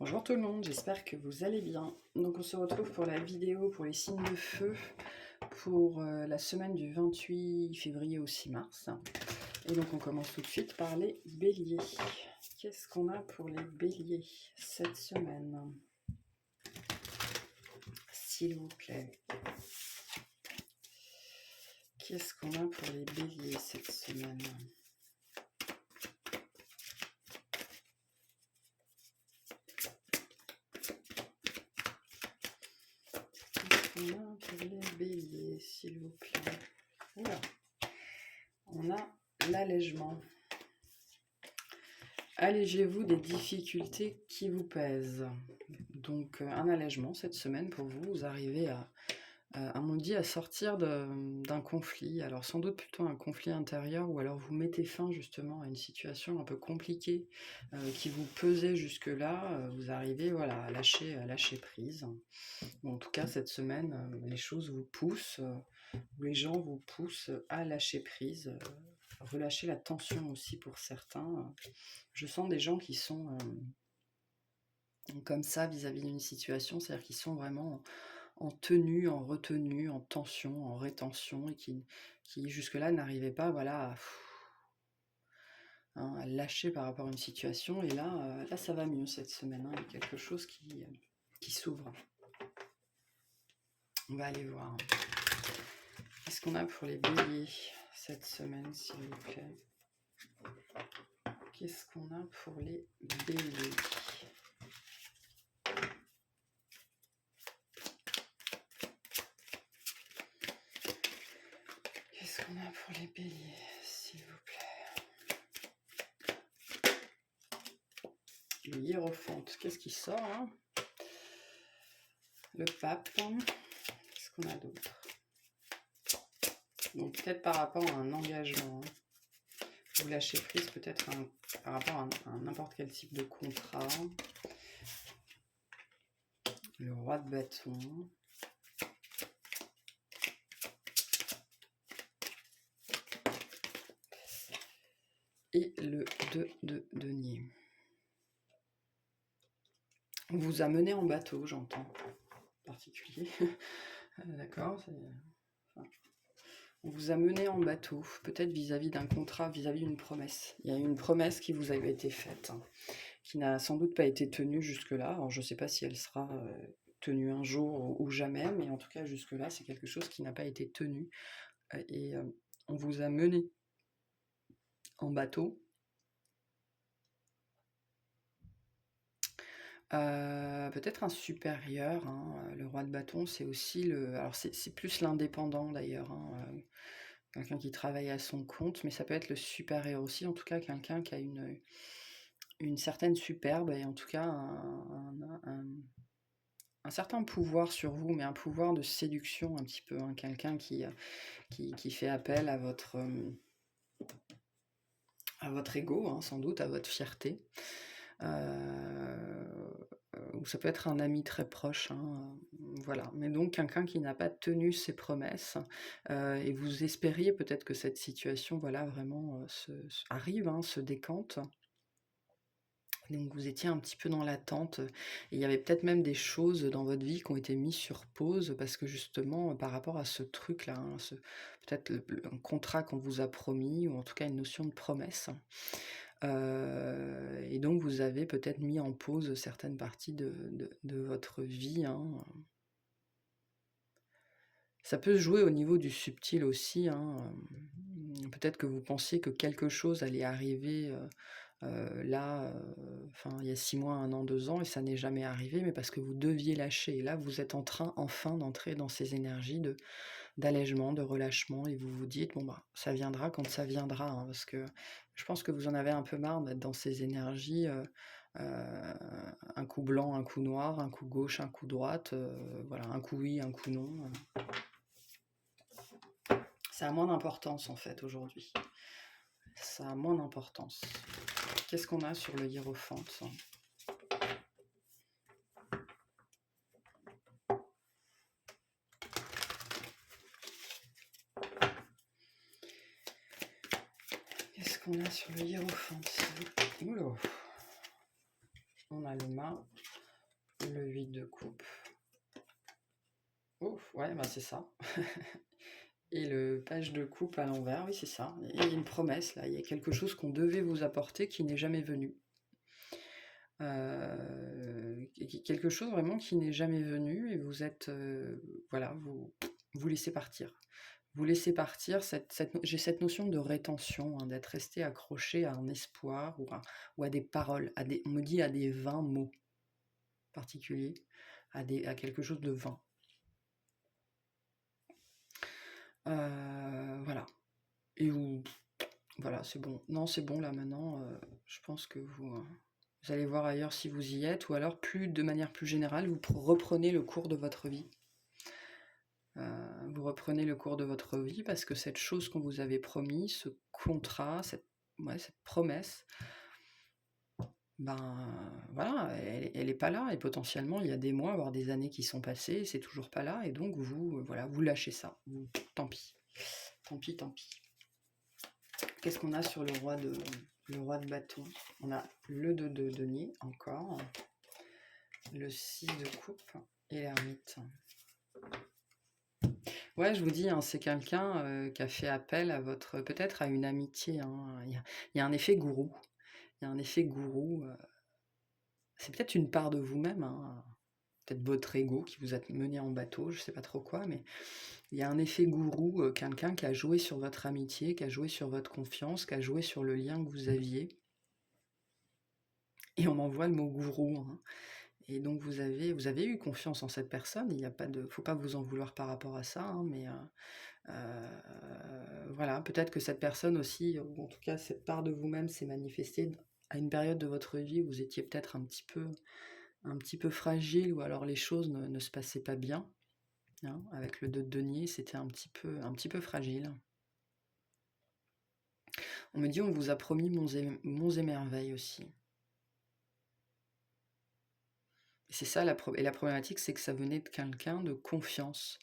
Bonjour tout le monde, j'espère que vous allez bien. Donc on se retrouve pour la vidéo pour les signes de feu pour la semaine du 28 février au 6 mars. Et donc on commence tout de suite par les béliers. Qu'est-ce qu'on a pour les béliers cette semaine, s'il vous plaît? Qu'est-ce qu'on a pour les béliers cette semaine? On a pour les béliers, s'il vous plaît. Oula. On a l'allègement. Allégez-vous des difficultés qui vous pèsent. Donc un allègement cette semaine pour vous. Vous arrivez à mon dit, à sortir d'un conflit. Alors sans doute plutôt un conflit intérieur, ou alors vous mettez fin justement à une situation un peu compliquée qui vous pesait jusque-là. Vous arrivez voilà, à lâcher prise. Bon, en tout cas cette semaine, les choses vous poussent, les gens vous poussent à lâcher prise, relâcher la tension aussi pour certains. Je sens des gens qui sont comme ça vis-à-vis d'une situation, c'est-à-dire qu'ils sont vraiment en tenue, en retenue, en tension, en rétention, et qui jusque-là n'arrivaient pas voilà, à lâcher par rapport à une situation. Et là, là ça va mieux cette semaine, hein, il y a quelque chose qui s'ouvre. On va aller voir. Qu'est-ce qu'on a pour les béliers cette semaine, s'il vous plaît? Qu'est-ce qu'on a pour les béliers? Qu'est-ce qu'on a pour les béliers, s'il vous plaît? Le hiérophante, qu'est-ce qui sort hein? Le pape, qu'est-ce qu'on a d'autre? Donc peut-être par rapport à un engagement, vous lâchez prise peut-être par rapport à n'importe quel type de contrat. Le roi de bâton. Et le 2 de denier. On vous a mené en bateau, j'entends, en particulier. D'accord, on vous a mené en bateau, peut-être vis-à-vis d'un contrat, vis-à-vis d'une promesse. Il y a une promesse qui vous avait été faite, qui n'a sans doute pas été tenue jusque-là. Alors je ne sais pas si elle sera tenue un jour ou jamais, mais en tout cas jusque-là, c'est quelque chose qui n'a pas été tenu. Et on vous a mené en bateau. Peut-être un supérieur, hein, le roi de bâton, c'est aussi le... Alors c'est plus l'indépendant d'ailleurs, hein, quelqu'un qui travaille à son compte, mais ça peut être le supérieur aussi, en tout cas quelqu'un qui a une certaine superbe, et en tout cas un certain pouvoir sur vous, mais un pouvoir de séduction un petit peu, hein, quelqu'un qui fait appel à votre ego, hein, sans doute, à votre fierté. Ou ça peut être un ami très proche, hein, voilà. Mais donc quelqu'un qui n'a pas tenu ses promesses, et vous espériez peut-être que cette situation, voilà, vraiment arrive, hein, se décante. Donc vous étiez un petit peu dans l'attente, et il y avait peut-être même des choses dans votre vie qui ont été mises sur pause parce que justement, par rapport à ce truc-là, hein, peut-être un contrat qu'on vous a promis, ou en tout cas une notion de promesse. Et donc vous avez peut-être mis en pause certaines parties de votre vie, hein. Ça peut se jouer au niveau du subtil aussi, hein. Peut-être que vous pensiez que quelque chose allait arriver là, enfin il y a 6 mois, 1 an, 2 ans, et ça n'est jamais arrivé, mais parce que vous deviez lâcher. Et là, vous êtes en train enfin d'entrer dans ces énergies d'allègement, de relâchement, et vous vous dites: «Bon bah, ça viendra quand ça viendra», hein, parce que je pense que vous en avez un peu marre d'être dans ces énergies, un coup blanc, un coup noir, un coup gauche, un coup droite, voilà, un coup oui, un coup non. Ça a moins d'importance en fait aujourd'hui. Ça a moins d'importance. Qu'est-ce qu'on a sur le hiérophante? Qu'est-ce qu'on a sur le hiérophante? Oula. On a le mât, Le 8 de coupe. Ouf, ouais, bah c'est ça. Et le page de coupe à l'envers, oui, c'est ça. Il y a une promesse, là. Il y a quelque chose qu'on devait vous apporter qui n'est jamais venu. Quelque chose vraiment qui n'est jamais venu et vous êtes... voilà, vous laissez partir. Vous laissez partir, j'ai cette notion de rétention, hein, d'être resté accroché à un espoir ou à des paroles, on me dit à des vains mots particuliers, à quelque chose de vain. Voilà. Et voilà, c'est bon. Non, c'est bon là maintenant. Je pense que vous allez voir ailleurs si vous y êtes, ou alors de manière plus générale, vous reprenez le cours de votre vie. Vous reprenez le cours de votre vie parce que cette chose qu'on vous avait promis, ce contrat, cette promesse, ben voilà, elle est pas là, et potentiellement il y a des mois, voire des années qui sont passées, et c'est toujours pas là, et donc voilà, vous lâchez ça. Tant pis. Tant pis, tant pis. Qu'est-ce qu'on a sur le roi de bâton? On a le 2 de denier, encore, le 6 de coupe et l'ermite. Ouais, je vous dis, hein, c'est quelqu'un qui a fait appel à peut-être à une amitié. Hein. Il y a un effet gourou. Il y a un effet gourou. C'est peut-être une part de vous-même, hein, peut-être votre ego qui vous a mené en bateau, je sais pas trop quoi, mais il y a un effet gourou, quelqu'un qui a joué sur votre amitié, qui a joué sur votre confiance, qui a joué sur le lien que vous aviez. Et on envoie le mot gourou. Hein. Et donc vous avez eu confiance en cette personne, il y a pas de, faut pas vous en vouloir par rapport à ça, hein, mais voilà, peut-être que cette personne aussi, ou en tout cas cette part de vous-même s'est manifestée à une période de votre vie où vous étiez peut-être un petit peu fragile, ou alors les choses ne se passaient pas bien. Hein, avec le 2 de denier, c'était un petit peu fragile. On me dit, on vous a promis monts et merveilles aussi. C'est ça, et la problématique, c'est que ça venait de quelqu'un de confiance,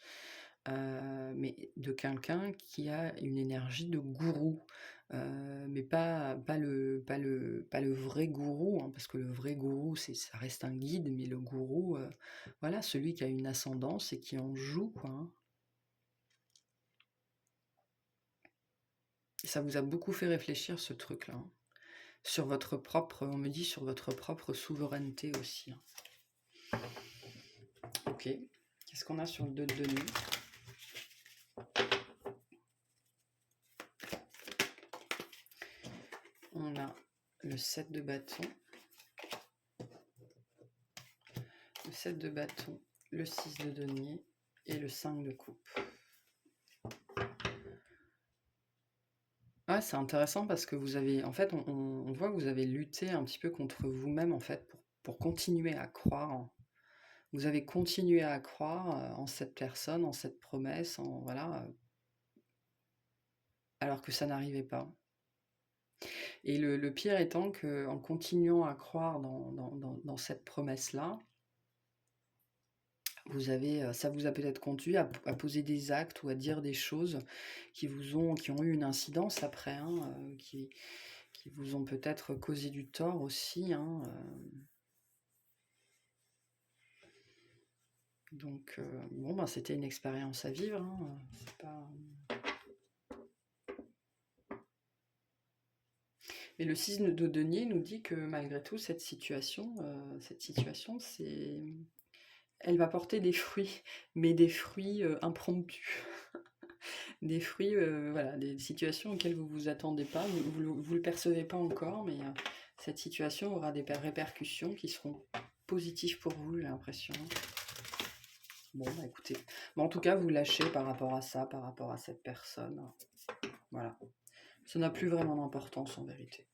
mais de quelqu'un qui a une énergie de gourou, mais pas le vrai gourou, hein, parce que le vrai gourou, ça reste un guide, mais le gourou, voilà, celui qui a une ascendance et qui en joue, quoi. Hein. Et ça vous a beaucoup fait réfléchir, ce truc-là. Hein. On me dit, sur votre propre souveraineté aussi. Hein. Ok, qu'est-ce qu'on a sur le 2 de denier? On a le 7 de bâton, le 7 de bâton, le 6 de denier et le 5 de coupe. Ouais, c'est intéressant parce que vous avez, en fait, on voit que vous avez lutté un petit peu contre vous-même, en fait, pour continuer à croire. Vous avez continué à croire en cette personne, en cette promesse, voilà, alors que ça n'arrivait pas. Et le pire étant qu'en continuant à croire dans cette promesse-là, ça vous a peut-être conduit à poser des actes ou à dire des choses qui ont eu une incidence après, hein, qui vous ont peut-être causé du tort aussi. Hein, Donc, bon, ben, c'était une expérience à vivre. Hein, c'est pas... Mais le 6 de denier nous dit que malgré tout, cette situation, elle va porter des fruits, mais des fruits impromptus. Des fruits, voilà, des situations auxquelles vous vous attendez pas, vous le percevez pas encore, mais cette situation aura des répercussions qui seront positives pour vous, j'ai l'impression. Bon, bah écoutez, bon, en tout cas, vous lâchez par rapport à ça, par rapport à cette personne. Voilà. Ça n'a plus vraiment d'importance en vérité.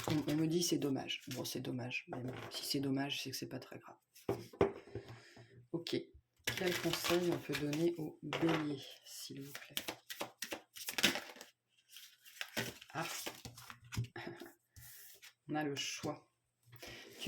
On me dit c'est dommage. Bon, c'est dommage. Mais bon, si c'est dommage, c'est que c'est pas très grave. Ok. Quel conseil on peut donner au bélier, s'il vous plaît? On a le choix.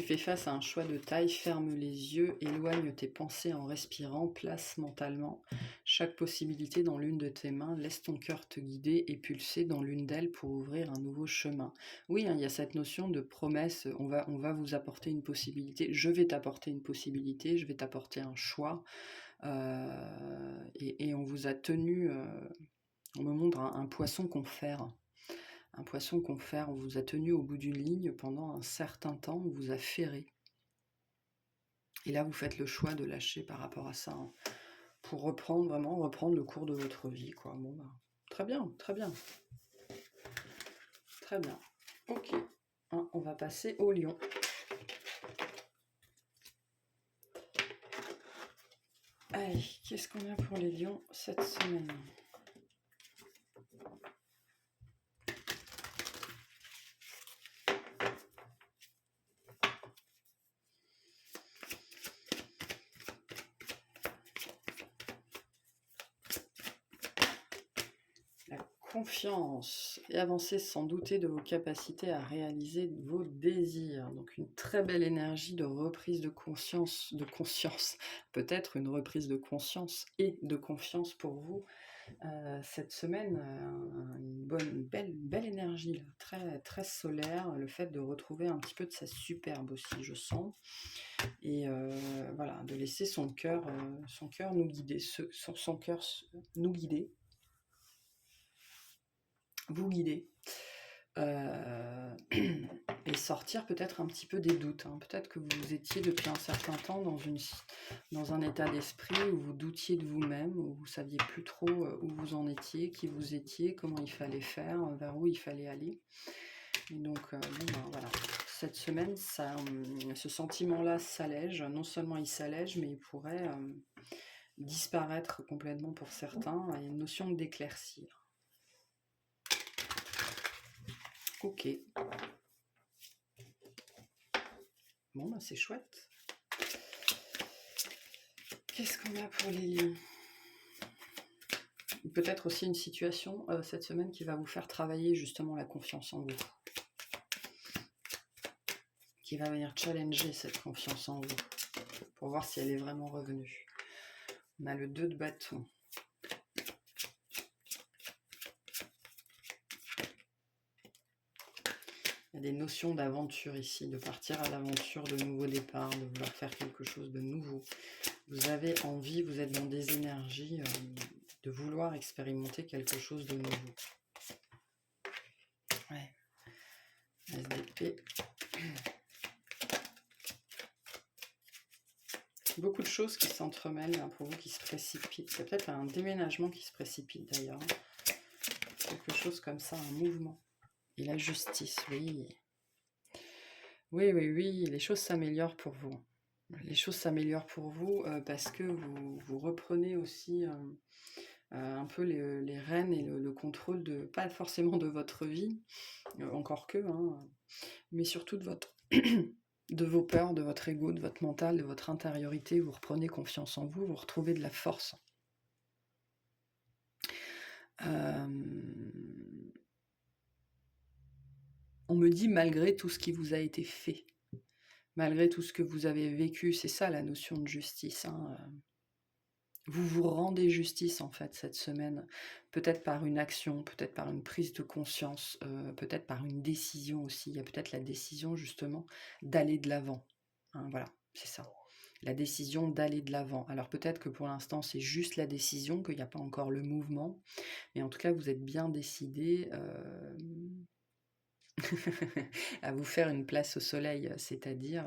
Tu fais face à un choix de taille, ferme les yeux, éloigne tes pensées en respirant, place mentalement chaque possibilité dans l'une de tes mains, laisse ton cœur te guider et pulser dans l'une d'elles pour ouvrir un nouveau chemin. Oui, hein, il y a cette notion de promesse, on va vous apporter une possibilité, je vais t'apporter une possibilité, je vais t'apporter un choix, et on vous a tenu, on me montre un poisson confère. Un poisson confère, on vous a tenu au bout d'une ligne pendant un certain temps, on vous a ferré. Et là, vous faites le choix de lâcher par rapport à ça, hein, pour reprendre vraiment, reprendre le cours de votre vie, quoi. Bon, bah, très bien, très bien. Très bien. Ok. Hein, on va passer au lion. Allez, qu'est-ce qu'on a pour les lions cette semaine ? Confiance et avancer sans douter de vos capacités à réaliser vos désirs. Donc une très belle énergie de reprise de conscience, peut-être une reprise de conscience et de confiance pour vous cette semaine. Une belle énergie, là, très, très solaire, le fait de retrouver un petit peu de sa superbe aussi, je sens. Et voilà, de laisser son cœur nous guider, son cœur nous guider. Vous guider et sortir peut-être un petit peu des doutes, hein. Peut-être que vous étiez depuis un certain temps dans un état d'esprit où vous doutiez de vous-même, où vous saviez plus trop où vous en étiez, qui vous étiez, comment il fallait faire, vers où il fallait aller. Et donc bon, ben, voilà, cette semaine, ce sentiment-là s'allège. Non seulement il s'allège, mais il pourrait disparaître complètement pour certains. Il y a une notion d'éclaircir. Ok. Bon, bah c'est chouette. Qu'est-ce qu'on a pour les lions ? Peut-être aussi une situation cette semaine qui va vous faire travailler justement la confiance en vous. Qui va venir challenger cette confiance en vous. Pour voir si elle est vraiment revenue. On a le 2 de bâton. Il y a des notions d'aventure ici, de partir à l'aventure, de nouveaux départs, de vouloir faire quelque chose de nouveau. Vous avez envie, vous êtes dans des énergies de vouloir expérimenter quelque chose de nouveau. Ouais. SDP. Beaucoup de choses qui s'entremêlent pour vous, qui se précipitent. C'est peut-être un déménagement qui se précipite d'ailleurs. Quelque chose comme ça, un mouvement. Et la justice, oui. Oui, les choses s'améliorent pour vous. Les choses s'améliorent pour vous parce que vous reprenez aussi un peu les rênes et le contrôle de, pas forcément de votre vie, encore que, hein, mais surtout de votre de vos peurs, de votre ego, de votre mental, de votre intériorité. Vous reprenez confiance en vous, vous retrouvez de la force. On me dit malgré tout ce qui vous a été fait, malgré tout ce que vous avez vécu, c'est ça la notion de justice, hein. Vous vous rendez justice en fait cette semaine, peut-être par une action, peut-être par une prise de conscience, peut-être par une décision aussi. Il y a peut-être la décision justement d'aller de l'avant, hein, voilà, c'est ça. La décision d'aller de l'avant. Alors peut-être que pour l'instant c'est juste la décision, qu'il n'y a pas encore le mouvement, mais en tout cas vous êtes bien décidé à vous faire une place au soleil, c'est-à-dire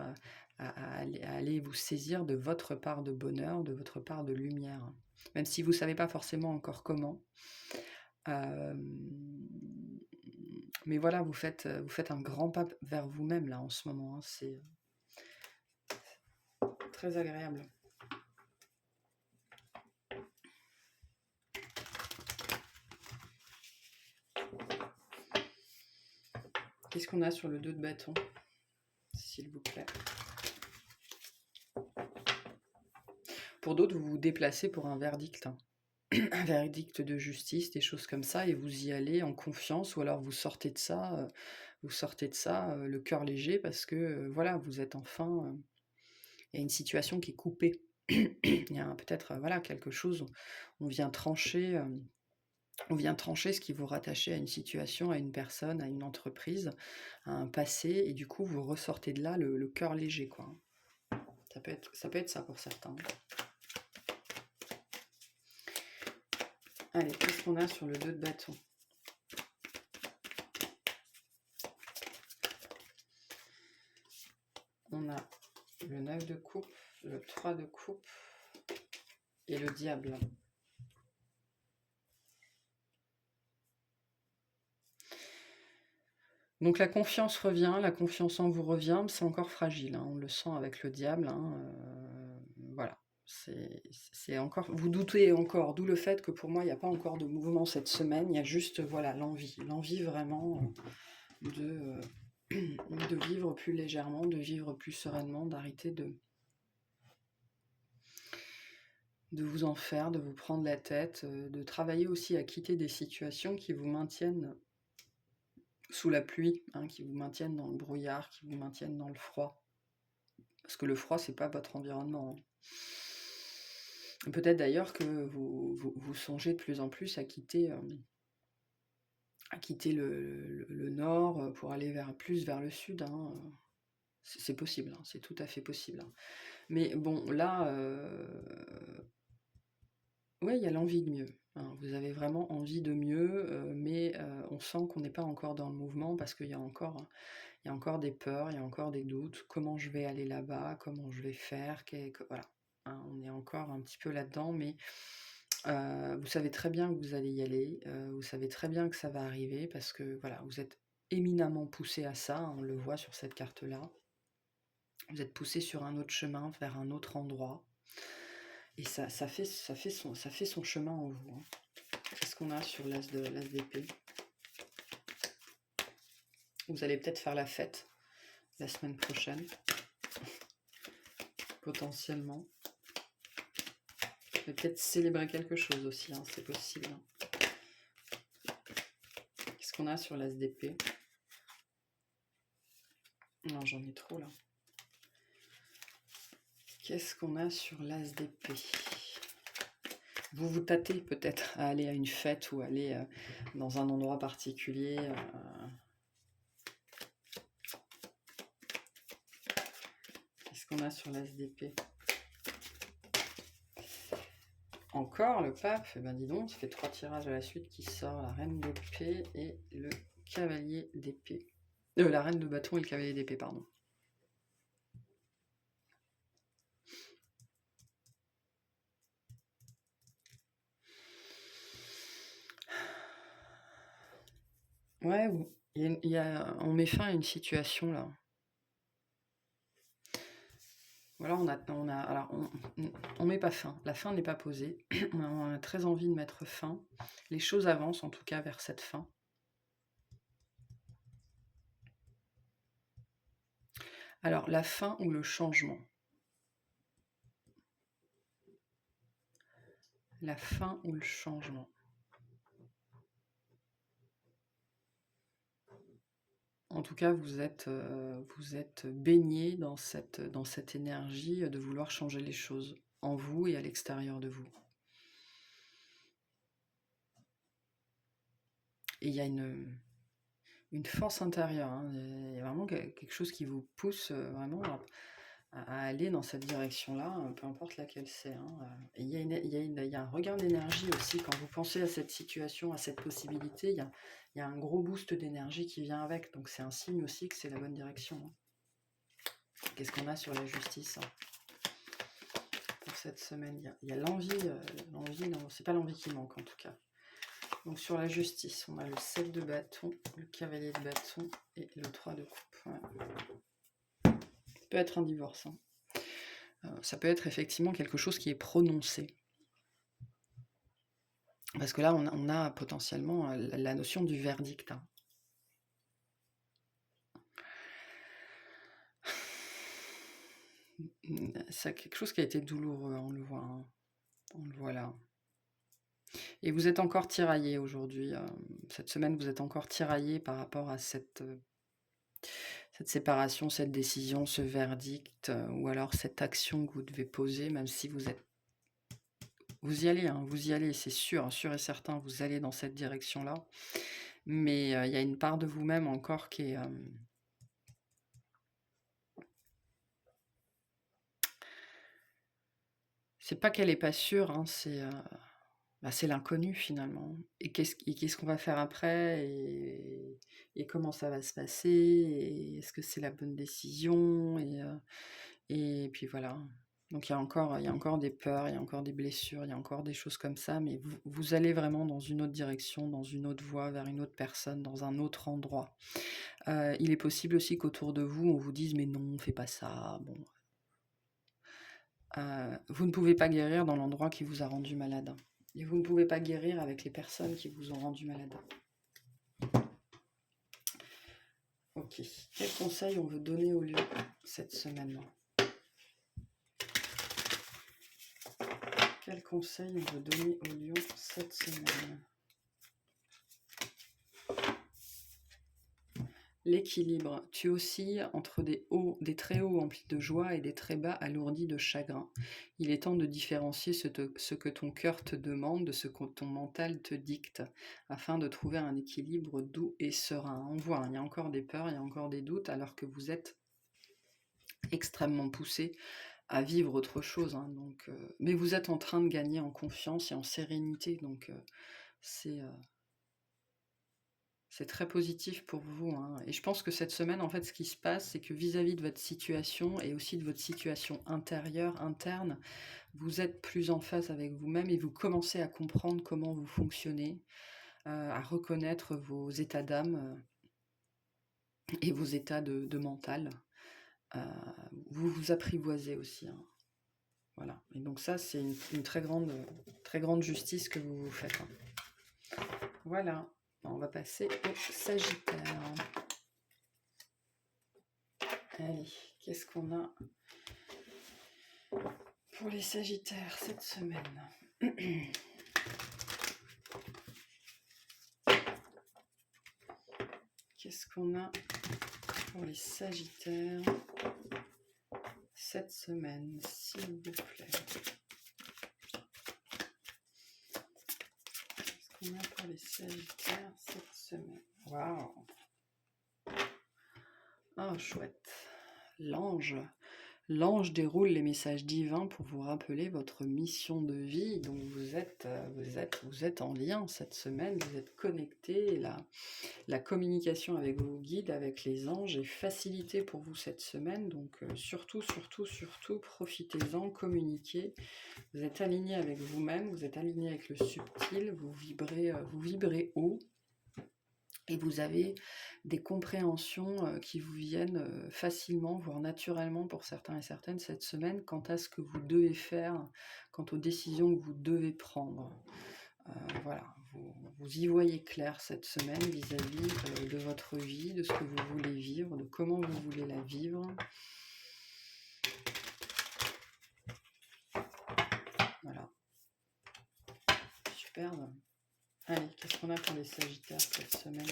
à aller vous saisir de votre part de bonheur, de votre part de lumière. Même si vous ne savez pas forcément encore comment. Mais voilà, vous faites un grand pas vers vous-même là en ce moment, hein. C'est très agréable. Qu'est-ce qu'on a sur le 2 de bâton, s'il vous plaît? Pour d'autres, vous vous déplacez pour un verdict, hein. Un verdict de justice, des choses comme ça, et vous y allez en confiance, ou alors vous sortez de ça, vous sortez de ça, le cœur léger parce que, voilà, vous êtes enfin, il y a une situation qui est coupée. Il y a peut-être, voilà, quelque chose, on vient trancher, on vient trancher ce qui vous rattachait à une situation, à une personne, à une entreprise, à un passé et du coup, vous ressortez de là le cœur léger, quoi. Ça peut être ça pour certains. Allez, qu'est-ce qu'on a sur le 2 de bâton? On a le 9 de coupe, le 3 de coupe et le diable. Donc la confiance revient, la confiance en vous revient, mais c'est encore fragile, hein, on le sent avec le diable, hein, voilà. C'est encore, vous doutez encore, d'où le fait que pour moi, il n'y a pas encore de mouvement cette semaine, il y a juste, voilà, l'envie vraiment de vivre plus légèrement, de vivre plus sereinement, d'arrêter de vous en faire, de vous prendre la tête, de travailler aussi à quitter des situations qui vous maintiennent sous la pluie, hein, qui vous maintiennent dans le brouillard, qui vous maintiennent dans le froid. Parce que le froid, c'est pas votre environnement, hein. Peut-être d'ailleurs que vous songez de plus en plus à quitter le nord pour aller plus vers le sud, hein. C'est possible, hein, c'est tout à fait possible, hein. Mais bon, là, ouais, il y a l'envie de mieux, hein. Vous avez vraiment envie de mieux, mais on sent qu'on n'est pas encore dans le mouvement parce qu'il y a encore des peurs, il y a encore des doutes. Comment je vais aller là-bas? Comment je vais faire? Voilà, hein, on est encore un petit peu là-dedans, mais vous savez très bien que vous allez y aller, vous savez très bien que ça va arriver parce que voilà, vous êtes éminemment poussé à ça, hein, on le voit sur cette carte-là. Vous êtes poussé sur un autre chemin, vers un autre endroit. Et ça fait son chemin en vous, hein. Qu'est-ce qu'on a sur l'as d'épée? Vous allez peut-être faire la fête la semaine prochaine, potentiellement. Vous allez peut-être célébrer quelque chose aussi, hein, c'est possible, hein. Qu'est-ce qu'on a sur l'as d'épée? Non, j'en ai trop là. Qu'est-ce qu'on a sur l'as d'épée? Vous vous tâtez peut-être à aller à une fête ou aller dans un endroit particulier. Qu'est-ce qu'on a sur l'as d'épée? Encore le pape, eh ben dis donc, ça fait 3 tirages à la suite qui sort, la reine d'épée et le cavalier d'épée. La reine de bâton et le cavalier d'épée, pardon. Ouais, on met fin à une situation là. Voilà, on met pas fin. La fin n'est pas posée. On a très envie de mettre fin. Les choses avancent en tout cas vers cette fin. Alors, la fin ou le changement? La fin ou le changement? En tout cas, vous êtes baigné dans cette énergie de vouloir changer les choses en vous et à l'extérieur de vous. Et il y a une force intérieure, hein. Il y a vraiment quelque chose qui vous pousse vraiment à aller dans cette direction-là, peu importe laquelle c'est, hein. Et il y a un regain d'énergie aussi quand vous pensez à cette situation, à cette possibilité. Il y a un gros boost d'énergie qui vient avec, donc c'est un signe aussi que c'est la bonne direction, hein. Qu'est-ce qu'on a sur la justice, hein, pour cette semaine? Il y a l'envie, c'est pas l'envie qui manque en tout cas. Donc sur la justice, on a le 7 de bâton, le cavalier de bâton et le 3 de coupe. Voilà. Ça peut être un divorce, hein. Ça peut être effectivement quelque chose qui est prononcé. Parce que là, on a potentiellement la notion du verdict, hein. C'est quelque chose qui a été douloureux, on le voit, hein. On le voit là. Et vous êtes encore tiraillé aujourd'hui. Cette semaine, vous êtes encore tiraillé par rapport à cette Cette séparation, cette décision, ce verdict, ou alors cette action que vous devez poser, même si vous y allez, hein, vous y allez, c'est sûr, sûr et certain, vous allez dans cette direction-là. Mais il y a une part de vous-même encore qui est... c'est pas qu'elle est pas sûre, hein, c'est l'inconnu finalement. Et qu'est-ce qu'on va faire après et comment ça va se passer et est-ce que c'est la bonne décision et puis voilà. Donc il y a encore des peurs, il y a encore des blessures, il y a encore des choses comme ça, mais vous allez vraiment dans une autre direction, dans une autre voie, vers une autre personne, dans un autre endroit. Il est possible aussi qu'autour de vous, on vous dise mais non, fais pas ça. Bon, vous ne pouvez pas guérir dans l'endroit qui vous a rendu malade. Et vous ne pouvez pas guérir avec les personnes qui vous ont rendu malade. Ok. Quel conseil on veut donner au lion cette semaine? Quel conseil on veut donner au lion cette semaine? L'équilibre. Tu oscilles entre des très hauts emplis de joie et des très bas alourdis de chagrin. Il est temps de différencier ce que ton cœur te demande de ce que ton mental te dicte, afin de trouver un équilibre doux et serein. On voit, il y a encore des peurs, il y a encore des doutes, alors que vous êtes extrêmement poussé à vivre autre chose. Hein, mais vous êtes en train de gagner en confiance et en sérénité, donc c'est très positif pour vous. Hein. Et je pense que cette semaine, en fait, ce qui se passe, c'est que vis-à-vis de votre situation et aussi de votre situation intérieure, interne, vous êtes plus en phase avec vous-même et vous commencez à comprendre comment vous fonctionnez, à reconnaître vos états d'âme et vos états de mental. Vous vous apprivoisez aussi. Hein. Voilà. Et donc ça, c'est une très grande justice que vous vous faites. Hein. Voilà. On va passer au Sagittaire. Allez, qu'est-ce qu'on a pour les Sagittaires cette semaine? Qu'est-ce qu'on a pour les Sagittaires cette semaine, s'il vous plaît? Qu'est-ce qu'on a pour les Sagittaires cette semaine? Waouh! Oh, chouette. L'ange. L'ange déroule les messages divins pour vous rappeler votre mission de vie. Donc vous êtes en lien cette semaine, vous êtes connecté. La communication avec vos guides, avec les anges est facilitée pour vous cette semaine. Donc surtout, profitez-en, communiquez. Vous êtes aligné avec vous-même, vous êtes aligné avec le subtil, vous vibrez haut. Et vous avez des compréhensions qui vous viennent facilement, voire naturellement pour certains et certaines cette semaine, quant à ce que vous devez faire, quant aux décisions que vous devez prendre. Voilà, vous y voyez clair cette semaine vis-à-vis de votre vie, de ce que vous voulez vivre, de comment vous voulez la vivre. Voilà. Superbe. Allez, qu'est-ce qu'on a pour les Sagittaires cette semaine ?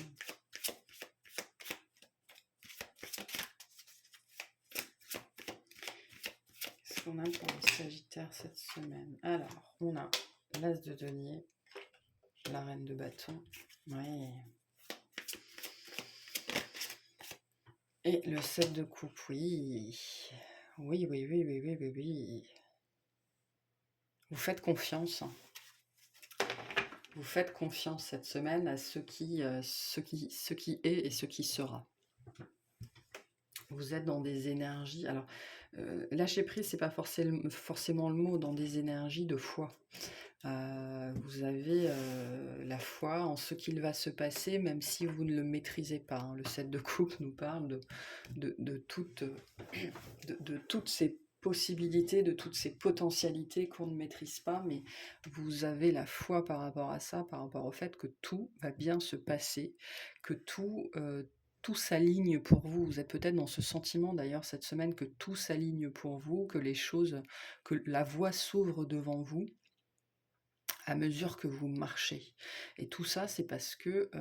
Qu'est-ce qu'on a pour les Sagittaires cette semaine? Alors, on a l'As de denier, la Reine de bâton, oui. Et le 7 de coupe, oui. Oui. Vous faites confiance. Vous faites confiance cette semaine à ce qui est et ce qui sera. Vous êtes dans des énergies. Alors, lâcher prise, c'est pas forcément le mot, dans des énergies de foi. Vous avez la foi en ce qu'il va se passer, même si vous ne le maîtrisez pas. Hein. Le 7 de coupe nous parle de toutes ces possibilités, de toutes ces potentialités qu'on ne maîtrise pas, mais vous avez la foi par rapport à ça, par rapport au fait que tout va bien se passer, que tout s'aligne pour vous. Vous êtes peut-être dans ce sentiment d'ailleurs cette semaine que tout s'aligne pour vous, que que la voie s'ouvre devant vous à mesure que vous marchez. Et tout ça, c'est parce que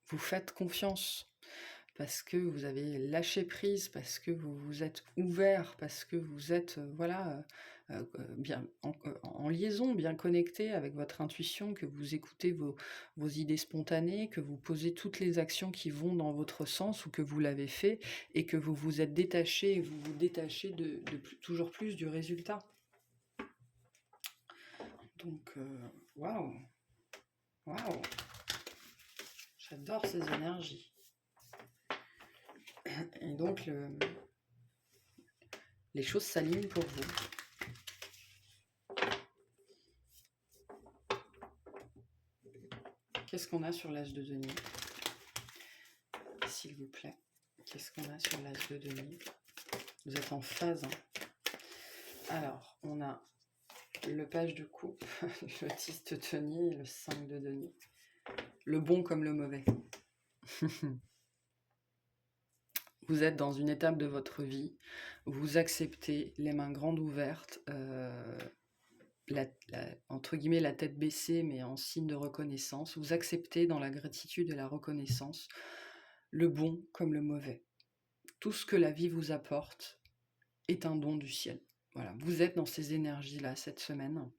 vous faites confiance, parce que vous avez lâché prise, parce que vous vous êtes ouvert, parce que vous êtes voilà, bien en liaison, bien connecté avec votre intuition, que vous écoutez vos idées spontanées, que vous posez toutes les actions qui vont dans votre sens ou que vous l'avez fait et que vous vous êtes détaché, et vous vous détachez toujours plus du résultat. Donc, waouh, waouh, j'adore ces énergies. Et donc, les choses s'alignent pour vous. Qu'est-ce qu'on a sur l'âge de denier? S'il vous plaît. Qu'est-ce qu'on a sur l'âge de denier? Vous êtes en phase. Hein. Alors, on a le page de coupe, le 10 de denier et le 5 de denier. Le bon comme le mauvais. Vous êtes dans une étape de votre vie, vous acceptez les mains grandes ouvertes, entre guillemets la tête baissée, mais en signe de reconnaissance. Vous acceptez dans la gratitude et la reconnaissance le bon comme le mauvais. Tout ce que la vie vous apporte est un don du ciel. Voilà, vous êtes dans ces énergies-là cette semaine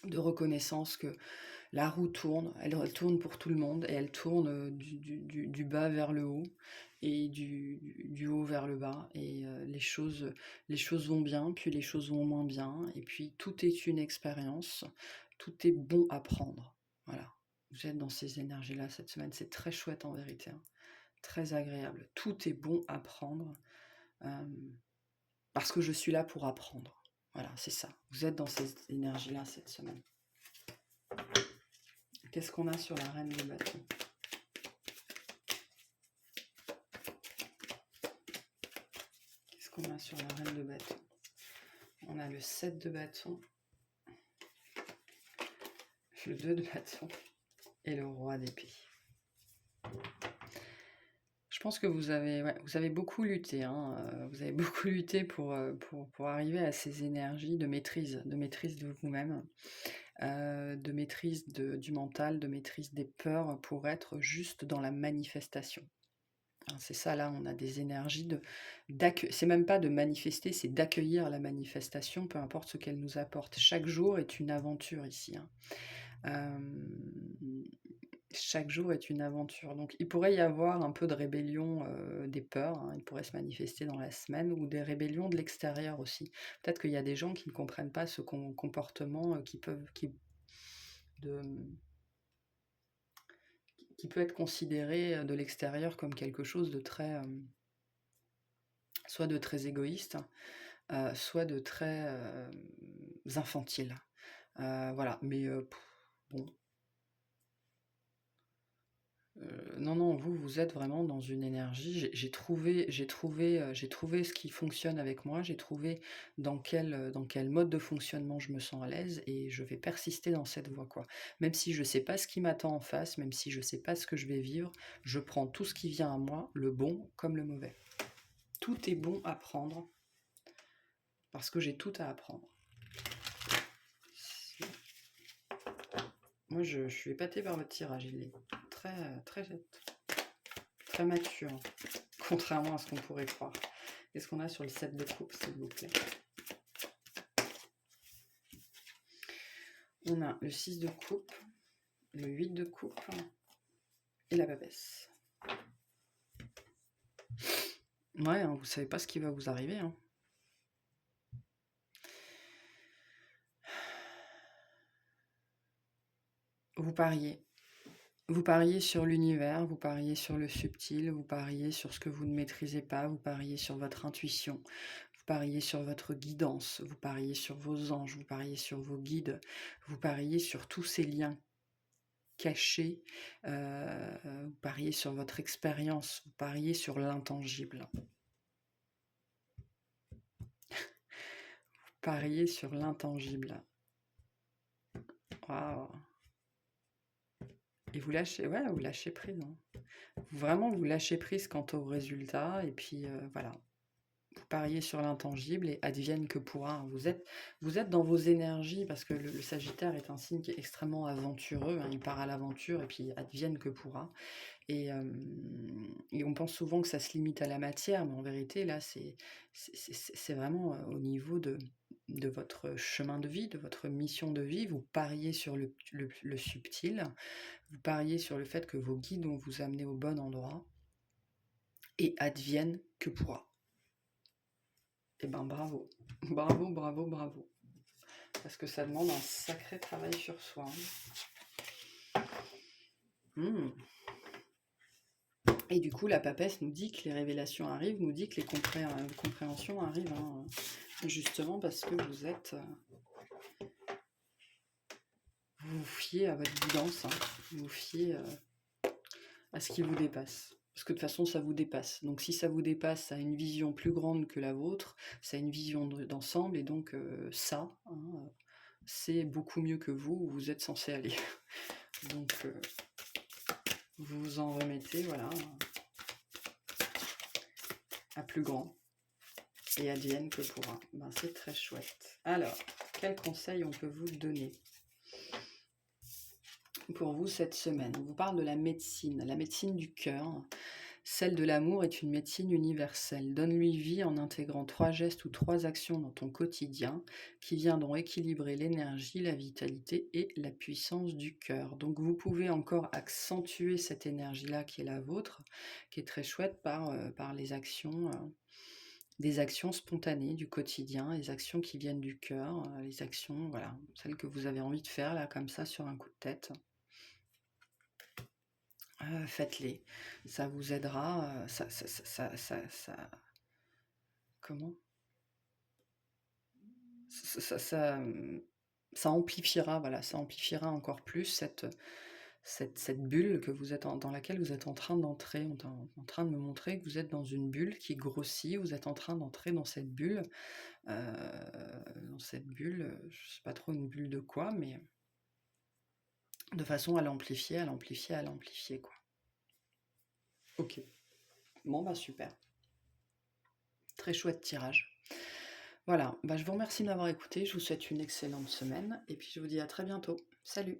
de reconnaissance que la roue tourne, elle tourne pour tout le monde et elle tourne du bas vers le haut et du haut vers le bas et les choses vont bien, puis les choses vont moins bien et puis tout est une expérience, tout est bon à prendre. Voilà, vous êtes dans ces énergies-là cette semaine, c'est très chouette en vérité, hein. Très agréable, tout est bon à prendre parce que je suis là pour apprendre. Voilà, c'est ça, vous êtes dans ces énergies-là cette semaine. Qu'est-ce qu'on a sur la reine de bâton? Qu'est-ce qu'on a sur la reine de bâton? On a le 7 de bâton, le 2 de bâton et le roi d'épée. Je pense que vous avez beaucoup lutté. Hein, vous avez beaucoup lutté pour arriver à ces énergies de maîtrise de vous-même, de maîtrise du mental, de maîtrise des peurs pour être juste dans la manifestation. C'est ça, là, on a des énergies c'est même pas de manifester, c'est d'accueillir la manifestation, peu importe ce qu'elle nous apporte. Chaque jour est une aventure ici. Hein. Chaque jour est une aventure. Donc, il pourrait y avoir un peu de rébellion des peurs. Hein. Il pourrait se manifester dans la semaine ou des rébellions de l'extérieur aussi. Peut-être qu'il y a des gens qui ne comprennent pas ce comportement qui peut être considéré de l'extérieur comme quelque chose de très, soit de très égoïste, soit de très infantile. Voilà, mais bon. Non, vous êtes vraiment dans une énergie. J'ai trouvé ce qui fonctionne avec moi. J'ai trouvé dans quel mode de fonctionnement je me sens à l'aise et je vais persister dans cette voie, quoi. Même si je sais pas ce qui m'attend en face, même si je sais pas ce que je vais vivre, je prends tout ce qui vient à moi, le bon comme le mauvais. Tout est bon à prendre parce que j'ai tout à apprendre. Moi, je suis épatée par votre tirage. Il est très mature, contrairement à ce qu'on pourrait croire. Qu'est-ce qu'on a sur le 7 de coupe, s'il vous plaît? On a le 6 de coupe, le 8 de coupe et la babesse. Ouais, hein, vous savez pas ce qui va vous arriver. Hein. Vous pariez. Vous pariez sur l'univers, vous pariez sur le subtil, vous pariez sur ce que vous ne maîtrisez pas, vous pariez sur votre intuition, vous pariez sur votre guidance, vous pariez sur vos anges, vous pariez sur vos guides, vous pariez sur tous ces liens cachés, vous pariez sur votre expérience, vous pariez sur l'intangible. Vous pariez sur l'intangible. Waouh! Et vous lâchez prise. Hein. Vraiment, vous lâchez prise quant au résultat, et puis voilà. vous pariez sur l'intangible et advienne que pourra. Vous êtes dans vos énergies parce que le Sagittaire est un signe qui est extrêmement aventureux, hein, il part à l'aventure et puis advienne que pourra. Et on pense souvent que ça se limite à la matière, mais en vérité, là, c'est vraiment au niveau de votre chemin de vie, de votre mission de vie. Vous pariez sur le subtil, vous pariez sur le fait que vos guides vont vous amener au bon endroit et advienne que pourra. Eh ben bravo, bravo, bravo, bravo. Parce que ça demande un sacré travail sur soi. Et du coup, la papesse nous dit que les révélations arrivent, nous dit que les compréhensions arrivent, hein, justement parce que vous vous fiez à votre guidance, hein, vous fiez à ce qui vous dépasse. Parce que de toute façon, ça vous dépasse. Donc si ça vous dépasse, ça a une vision plus grande que la vôtre, ça a une vision d'ensemble, et donc c'est beaucoup mieux que vous, où vous êtes censé aller. Donc vous vous en remettez, voilà, à plus grand. Et advienne que pourra. Ben, c'est très chouette. Alors, quels conseils on peut vous donner pour vous cette semaine? On vous parle de la médecine du cœur. Celle de l'amour est une médecine universelle. Donne-lui vie en intégrant 3 gestes ou 3 actions dans ton quotidien qui viendront équilibrer l'énergie, la vitalité et la puissance du cœur. Donc vous pouvez encore accentuer cette énergie-là qui est la vôtre, qui est très chouette par les actions, des actions spontanées du quotidien, les actions qui viennent du cœur, les actions, voilà, celles que vous avez envie de faire là comme ça sur un coup de tête. Faites-les, ça vous aidera, comment? Ça amplifiera, voilà, ça amplifiera encore plus cette bulle que vous êtes dans laquelle vous êtes en train d'entrer. On est en train de me montrer que vous êtes dans une bulle qui grossit, vous êtes en train d'entrer dans cette bulle, je sais pas trop une bulle de quoi, mais de façon à l'amplifier, à l'amplifier, à l'amplifier, quoi. Ok, bon bah super, très chouette tirage. Voilà, bah, je vous remercie de m'avoir écouté, je vous souhaite une excellente semaine, et puis je vous dis à très bientôt. Salut!